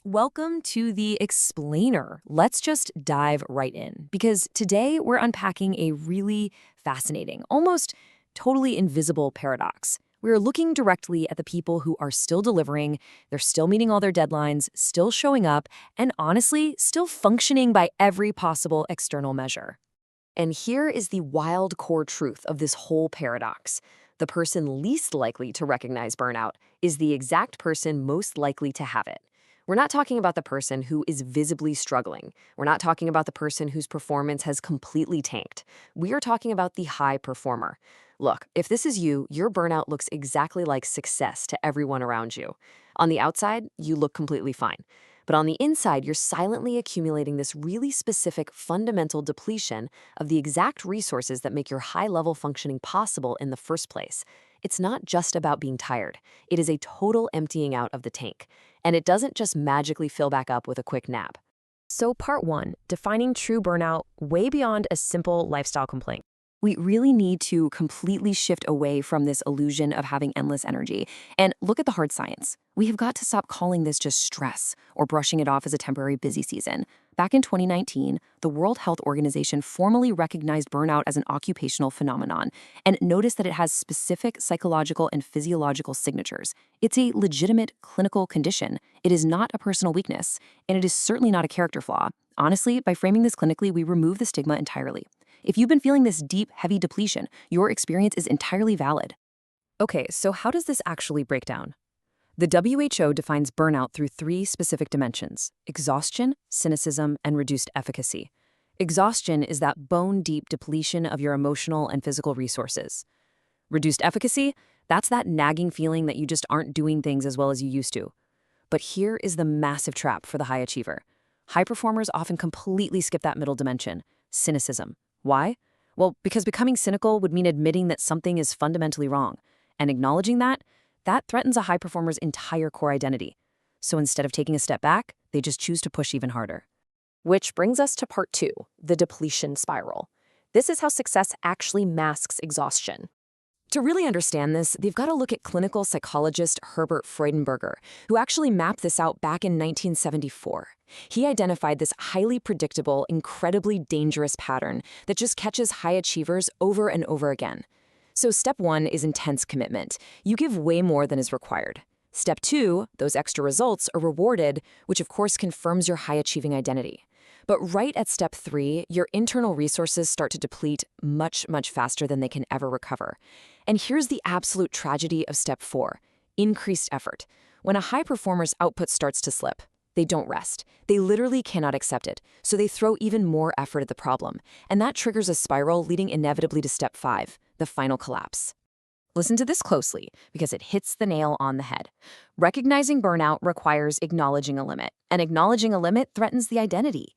Welcome to the Explainer. Let's just dive right in because today we're unpacking a really fascinating, almost totally invisible paradox. We're looking directly at the people who are still delivering, they're still meeting all their deadlines, still showing up, and honestly, still functioning by every possible external measure. And here is the wild core truth of this whole paradox. The person least likely to recognize burnout is the exact person most likely to have it. We're not talking about the person who is visibly struggling. We're not talking about the person whose performance has completely tanked. We are talking about the high performer. Look, if this is you, your burnout looks exactly like success to everyone around you. On the outside, you look completely fine. But on the inside, you're silently accumulating this really specific fundamental depletion of the exact resources that make your high-level functioning possible in the first place. It's not just about being tired. It is a total emptying out of the tank. And it doesn't just magically fill back up with a quick nap. So part one, defining true burnout way beyond a simple lifestyle complaint. We really need to completely shift away from this illusion of having endless energy and look at the hard science. We have got to stop calling this just stress or brushing it off as a temporary busy season. Back in 2019, the World Health Organization formally recognized burnout as an occupational phenomenon and noticed that it has specific psychological and physiological signatures. It's a legitimate clinical condition. It is not a personal weakness, and it is certainly not a character flaw. Honestly, by framing this clinically, we remove the stigma entirely. If you've been feeling this deep, heavy depletion, your experience is entirely valid. Okay, so how does this actually break down? The WHO defines burnout through three specific dimensions: exhaustion, cynicism, and reduced efficacy. Exhaustion is that bone-deep depletion of your emotional and physical resources. Reduced efficacy, that's that nagging feeling that you just aren't doing things as well as you used to. But here is the massive trap for the high achiever. High performers often completely skip that middle dimension: cynicism. Why? Well, because becoming cynical would mean admitting that something is fundamentally wrong. And acknowledging that threatens a high performer's entire core identity. So instead of taking a step back, they just choose to push even harder. Which brings us to part two, the depletion spiral. This is how success actually masks exhaustion. To really understand this, they've got to look at clinical psychologist Herbert Freudenberger, who actually mapped this out back in 1974. He identified this highly predictable, incredibly dangerous pattern that just catches high achievers over and over again. So step one is intense commitment. You give way more than is required. Step two, those extra results are rewarded, which of course confirms your high-achieving identity. But right at step three, your internal resources start to deplete much, much faster than they can ever recover. And here's the absolute tragedy of step four: increased effort. When a high performer's output starts to slip, they don't rest. They literally cannot accept it, so they throw even more effort at the problem. And that triggers a spiral leading inevitably to step five, the final collapse. Listen to this closely, because it hits the nail on the head. Recognizing burnout requires acknowledging a limit, and acknowledging a limit threatens the identity.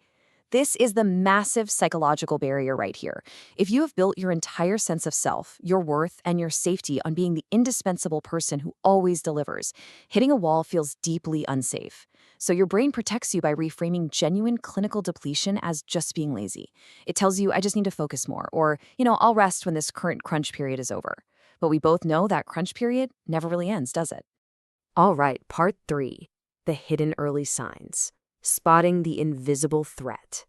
This is the massive psychological barrier right here. If you have built your entire sense of self, your worth, and your safety on being the indispensable person who always delivers, hitting a wall feels deeply unsafe. So your brain protects you by reframing genuine clinical depletion as just being lazy. It tells you, I just need to focus more, or, I'll rest when this current crunch period is over. But we both know that crunch period never really ends, does it? All right, part three, the hidden early signs. Spotting the invisible threat.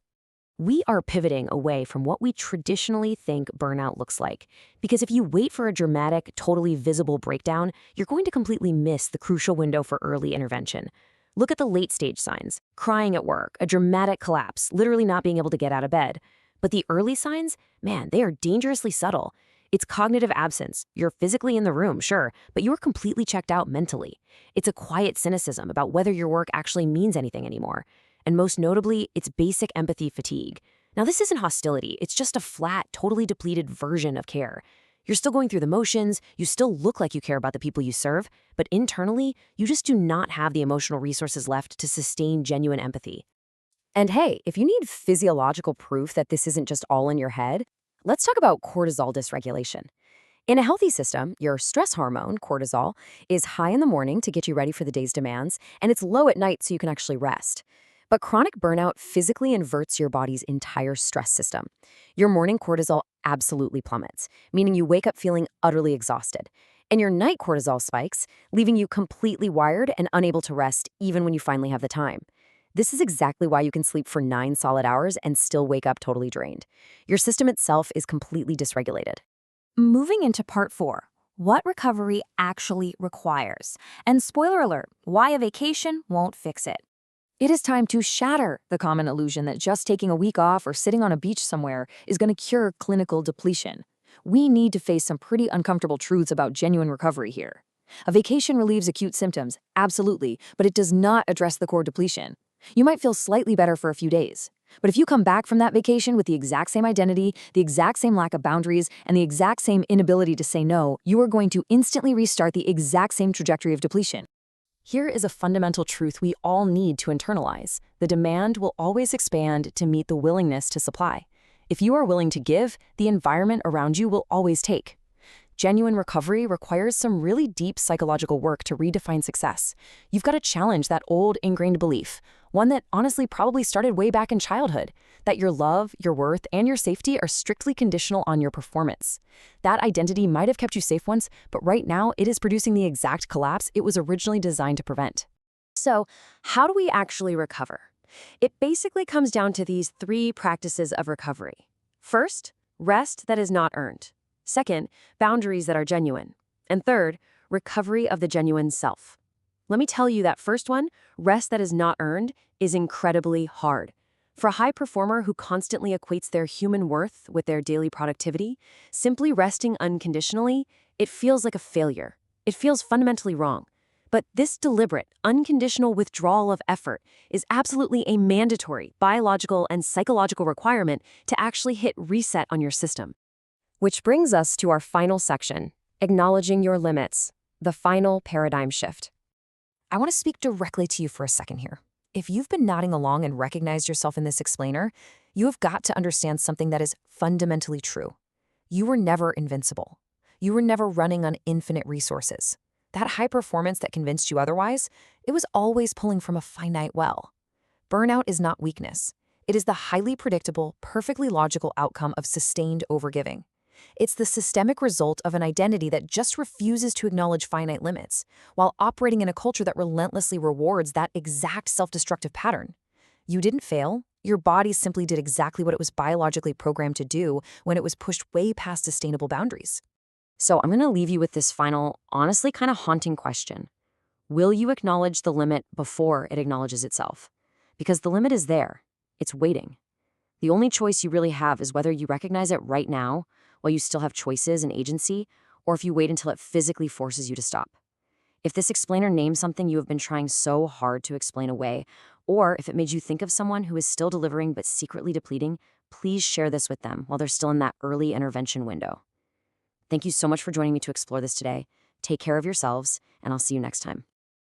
We are pivoting away from what we traditionally think burnout looks like, because if you wait for a dramatic, totally visible breakdown, you're going to completely miss the crucial window for early intervention. Look at the late-stage signs: crying at work, a dramatic collapse, literally not being able to get out of bed. But the early signs, man, they are dangerously subtle. It's cognitive absence. You're physically in the room, sure, but you're completely checked out mentally. It's a quiet cynicism about whether your work actually means anything anymore. And most notably, it's basic empathy fatigue. Now, this isn't hostility. It's just a flat, totally depleted version of care. You're still going through the motions, you still look like you care about the people you serve, but internally, you just do not have the emotional resources left to sustain genuine empathy. And hey, if you need physiological proof that this isn't just all in your head, let's talk about cortisol dysregulation. In a healthy system, your stress hormone, cortisol, is high in the morning to get you ready for the day's demands, and it's low at night so you can actually rest. But chronic burnout physically inverts your body's entire stress system. Your morning cortisol absolutely plummets, meaning you wake up feeling utterly exhausted. And your night cortisol spikes, leaving you completely wired and unable to rest even when you finally have the time. This is exactly why you can sleep for 9 solid hours and still wake up totally drained. Your system itself is completely dysregulated. Moving into part 4, what recovery actually requires. And spoiler alert, why a vacation won't fix it. It is time to shatter the common illusion that just taking a week off or sitting on a beach somewhere is going to cure clinical depletion. We need to face some pretty uncomfortable truths about genuine recovery here. A vacation relieves acute symptoms, absolutely, but it does not address the core depletion. You might feel slightly better for a few days, but if you come back from that vacation with the exact same identity, the exact same lack of boundaries, and the exact same inability to say no, you are going to instantly restart the exact same trajectory of depletion. Here is a fundamental truth we all need to internalize. The demand will always expand to meet the willingness to supply. If you are willing to give, the environment around you will always take. Genuine recovery requires some really deep psychological work to redefine success. You've got to challenge that old ingrained belief, one that honestly probably started way back in childhood, that your love, your worth, and your safety are strictly conditional on your performance. That identity might have kept you safe once, but right now it is producing the exact collapse it was originally designed to prevent. So, how do we actually recover? It basically comes down to these 3 practices of recovery. First, rest that is not earned. Second, boundaries that are genuine. And third, recovery of the genuine self. Let me tell you that first one, rest that is not earned, is incredibly hard. For a high performer who constantly equates their human worth with their daily productivity, simply resting unconditionally, it feels like a failure. It feels fundamentally wrong. But this deliberate, unconditional withdrawal of effort is absolutely a mandatory biological and psychological requirement to actually hit reset on your system. Which brings us to our final section, acknowledging your limits, the final paradigm shift. I want to speak directly to you for a second here. If you've been nodding along and recognized yourself in this explainer, you have got to understand something that is fundamentally true. You were never invincible. You were never running on infinite resources. That high performance that convinced you otherwise, it was always pulling from a finite well. Burnout is not weakness. It is the highly predictable, perfectly logical outcome of sustained overgiving. It's the systemic result of an identity that just refuses to acknowledge finite limits, while operating in a culture that relentlessly rewards that exact self-destructive pattern. You didn't fail. Your body simply did exactly what it was biologically programmed to do when it was pushed way past sustainable boundaries. So I'm going to leave you with this final, honestly kind of haunting question. Will you acknowledge the limit before it acknowledges itself? Because the limit is there. It's waiting. The only choice you really have is whether you recognize it right now, while you still have choices and agency, or if you wait until it physically forces you to stop. If this explainer names something you have been trying so hard to explain away, or if it made you think of someone who is still delivering but secretly depleting, please share this with them while they're still in that early intervention window. Thank you so much for joining me to explore this today. Take care of yourselves, and I'll see you next time.